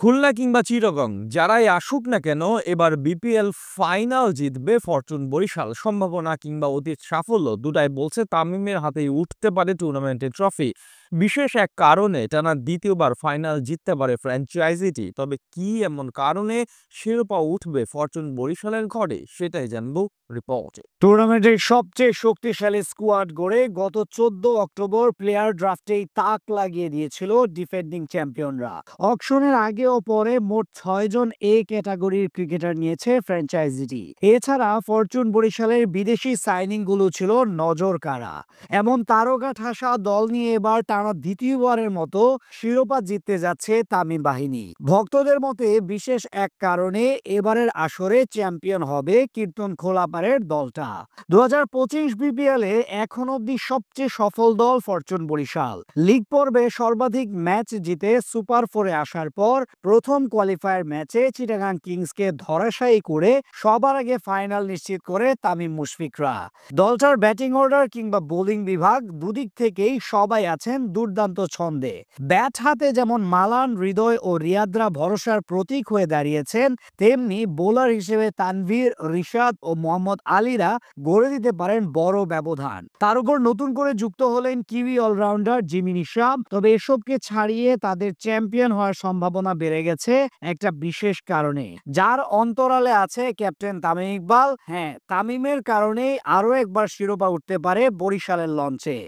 খুলনা কিংবা চিটাগং যারাই আসুক না কেন এবার বিপিএল ফাইনাল জিতবে ফরচুন বরিশাল। সম্ভাবনা কিংবা অতীত সাফল্য দুটাই বলছে তামিমের হাতেই উঠতে পারে টুর্নামেন্টের ট্রফি। বিশেষ এক কারণে টানা দ্বিতীয়বার ফাইনাল জিততে পারে ফ্র্যাঞ্চাইজিটি। তবে কি এমন কারণে শিরোপা উঠবে ফরচুন বরিশালের ঘরে, সেটাই জানবো রিপোর্টে। টুর্নামেন্টের সবচেয়ে শক্তিশালী স্কোয়াড গড়ে গত 14 অক্টোবর প্লেয়ার ড্রাফটেই তাক লাগিয়ে দিয়েছিল ডিফেন্ডিং চ্যাম্পিয়নরা। অকশনের আগে ও পরে মোট 6 জন এ ক্যাটাগরির ক্রিকেটার নিয়েছে ফ্র্যাঞ্চাইজিটি। এছাড়া ফরচুন বরিশালের বিদেশি সাইনিং গুলো ছিল নজর কাড়া। এমন তারকা ঠাসা দল নিয়ে এবার টানা দ্বিতীয়বারের মতো শিরোপা জিততে যাচ্ছে তামিম বাহিনী। ভক্তদের মতে বিশেষ এক কারণে এবারের আসরে চ্যাম্পিয়ন হবে কীর্তন খোলাপাড়ের দলটা। 2025 বিপিএলে এখন অব্দি সবচেয়ে সফল দল ফরচুন বরিশাল। লিগ পর্বে সর্বাধিক ম্যাচ জিতে সুপার ফোরে আসার পর প্রথম কোয়ালিফায়ার ম্যাচে চিটাগাং কিংসকে ধরাশায়ী করে সবার আগে ফাইনাল নিশ্চিত করে তামিম মুশফিকরা। দলটার ব্যাটিং অর্ডার কিংবা বোলিং বিভাগ দুদিক থেকেই সবাই আছেন দুর্দান্ত ছন্দে। ব্যাট হাতে যেমন মালান, হৃদয় ও রিয়াদরা ভরসার প্রতীক হয়ে দাঁড়িয়েছেন, তেমনি বোলার হিসেবে তানভীর, রিশাদ ও মোহাম্মদ আলীরা গড়ে দিতে পারেন বড় ব্যবধান। তার উপর নতুন করে যুক্ত হলেন কিউই অলরাউন্ডার জিমি নিশাম। তবে এসবকে ছাড়িয়ে তাদের চ্যাম্পিয়ন হওয়ার সম্ভাবনা বেড়ে গেছে একটা বিশেষ কারণে, যার অন্তরালে আছে ক্যাপ্টেন তামিম ইকবাল। হ্যাঁ, তামিমের কারণেই আরো একবার শিরোপা উঠতে পারে বরিশালের লঞ্চে।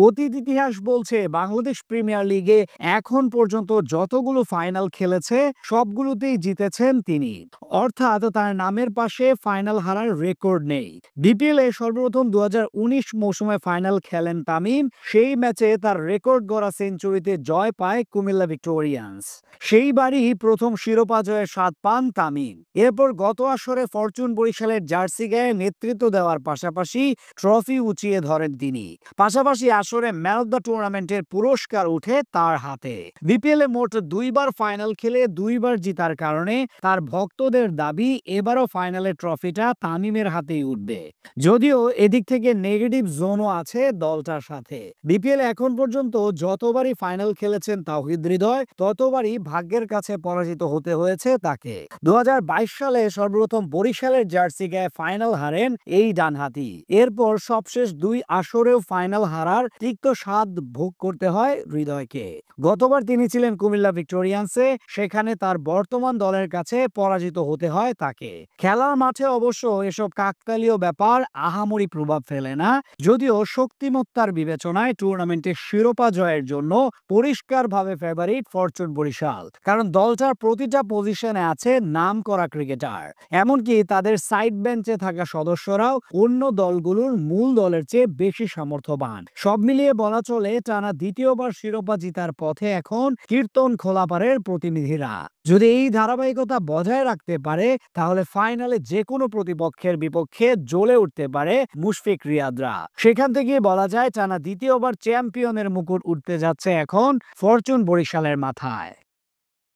অতীত ইতিহাস বলছে বাংলাদেশ প্রিমিয়ার লিগে এখন পর্যন্ত যতগুলো ফাইনাল খেলেছে সবগুলোতেই জিতেছেন তিনি, অর্থাৎ তার নামের পাশে ফাইনাল হারার রেকর্ড নেই। বিপিএল এ সর্বপ্রথম 2019 মৌসুমে ফাইনাল খেলেন তামিম। সেই ম্যাচে তার রেকর্ড গড়া সেঞ্চুরিতে জয় পায় কুমিল্লা ভিক্টোরিয়ান্স। সেইবারই প্রথম শিরোপা জয়ের স্বাদ পান তামিম। এরপর গত আসরে ফরচুন বরিশালের জার্সি গায়ে নেতৃত্ব দেওয়ার পাশাপাশি ট্রফি উঁচিয়ে ধরেন তিনি। পাশাপাশি আসরে ম্যান অব দ্য টুর্নামেন্টের পুরস্কার উঠে তার হাতে। বিপিএল এ মোট 2বার ফাইনাল খেলে 2বার জিতার কারণে তার ভক্তদের দাবি এবারও ফাইনালের ট্রফিটা তামিমের হাতেই উঠবে। যদিও এদিক থেকে নেগেটিভ জোনও আছে দলটার সাথে। বিপিএল এখন পর্যন্ত যতবারই ফাইনাল খেলেছেন তাওহিদ হৃদয়, ততবারই ভাগ্যের কাছে পরাজিত হতে হয়েছে তাকে। 2022 সালে সর্বপ্রথম বরিশালের জার্সি গায়ে ফাইনাল হারেন এই ডানহাতি। এরপর সবশেষ 2 আসরেও ফাইনাল হারার তিক্ত স্বাদ ভোগ করতে হয় হৃদয়কে। গতবার তিনি ছিলেন কুমিল্লা ভিক্টোরিয়ান্সে, সেখানে তার বর্তমান দলের কাছে পরাজিত হতে হয় তাকে। খেলার মাঠে অবশ্য এসব কাকতালীয় ব্যাপার আহামরি প্রভাব ফেলে না, যদিও শক্তিমত্তার বিবেচনায় টুর্নামেন্টের শিরোপা জয়ের জন্য পরিষ্কারভাবে ফেভারিট ফরচুন বরিশাল। কারণ দলটার প্রতিটা পজিশনে আছে নামকরা ক্রিকেটার, এমনকি তাদের সাইড বেঞ্চে থাকা সদস্যরাও অন্য দলগুলোর মূল দলের চেয়ে বেশি সামর্থ্যবান। সব মিলিয়ে বলা চলে টানা দ্বিতীয়বার শিরোপা জিতার পথে এখন কীর্তন খোলাপাড়ের প্রতিনিধিরা। যদি এই ধারাবাহিকতা বজায় রাখতে পারে তাহলে ফাইনালে যে কোনো প্রতিপক্ষের বিপক্ষে জ্বলে উঠতে পারে মুশফিক, রিয়াদরা। সেখান থেকে বলা যায় টানা দ্বিতীয়বার চ্যাম্পিয়নের মুকুট উঠতে যাচ্ছে এখন ফরচুন বরিশালের মাথায়।